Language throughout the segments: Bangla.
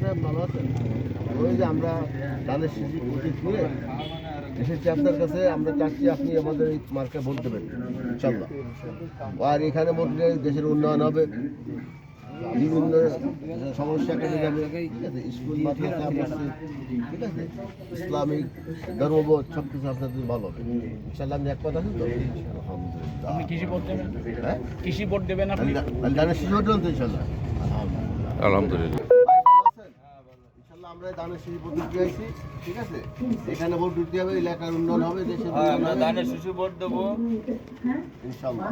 সাহেব ভালো আছেন? ওই যে আমরা ধানের শিশি প্রতীক নিয়ে এসেছি আপনার কাছে। আমরা চাচ্ছি আপনি আমাদের এই মার্কে ভোট দেবেন ইনশাল্লাহ। আর এখানে ভোট দিলে দেশের উন্নয়ন হবে, বিভিন্ন সমস্যা কেটে যাবে, ঠিক আছে? স্কুল মাদ্রাসা আসছে, ঠিক আছে? ইসলামিক ধর্মবোধ সব কিছু আপনাদের ভালো হবে ইনশাল্লাহ। আপনি এক কথা আছেন তো? আলহামদুলিল্লাহ। আপনি কৃষি ভোট দেবেন? হ্যাঁ, কৃষি ভোট দেবেন আপনি? ধানের শিশি ভোট দেবেন তো ইনশাল্লাহ? আলহামদুলিল্লাহ। ইনশাল্লাহ আমরা ধানের শিশি ভোট দিতে আইছি, ঠিক আছে? এখানে ভোট দিতে হবে, এলাকার উন্নয়ন হবে, দেশের উন্নয়ন হবে। ধানের শিশু ভোট দেবো ইনশাল্লাহ।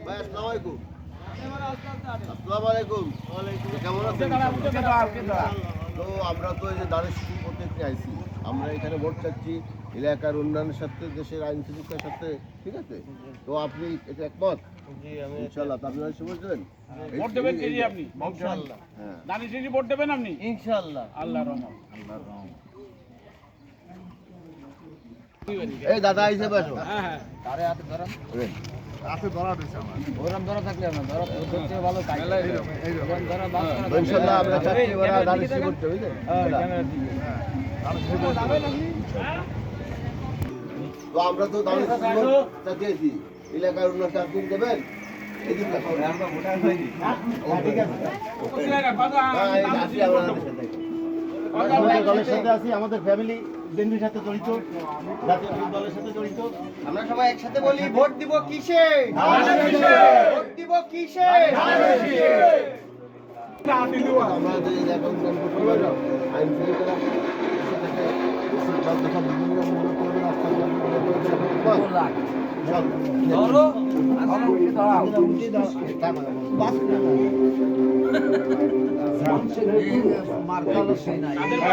ভাই আসসালামু আলাইকুম। আসসালামু আলাইকুম। কেমন আছেন? তো আমরা তো এই যে ধানের শিশু প্রত্যেককে আইছি, আমরা এখানে ভোট চাচ্ছি এলাকার উন্নয়নের সাথে, দেশের আইন শৃঙ্খলার সাথে, ঠিক আছে? তো আপনি এটা একমত? ইনশাল্লাহ। তো আপনি ভোট দেবেন? ভোট দেবেন কি আপনি? ইনশাআল্লাহ। হ্যাঁ ধানের শীষে ভোট দেবেন আপনি? ইনশাআল্লাহ। আল্লাহর রহমত। এই দাদা আইসে বসো। হ্যাঁ হ্যাঁ। আরে হাতে ধরেন। আপনি ধরা দিয়েছে আমার। ওরম ধরা থাকলে না, ধরা ধরতে ভালো কাজ। ওরম ধরা বাস করা। ইনশাল্লাহ আমরা চাচ্ছি ওরা ধানের শিশু ভোট দেবে, বুঝলেন? ক্যামেরা দিকে। তো আমরা তো ধানের শিশু ভোটটা দিয়েছি, এলাকার উন্নয়ন আপনি দেবেন? এদিকে আমরা ভোটার হইনি। ঠিক আছে। আমাদের দলের সাথে আছি, আমাদের ফ্যামিলি বিএনপির সাথে জড়িত, জাতীয় দলের সাথে জড়িত। আমরা সবাই একসাথে বলি ভোট দিব কিসে? ভোট দিব কিসে? আমরা যে এলাকার উন্নয়ন করতে পারি, আইন শৃঙ্খলা তথা বিভিন্ন মূল্য করবে, রাস্তা ধরো। মার্কা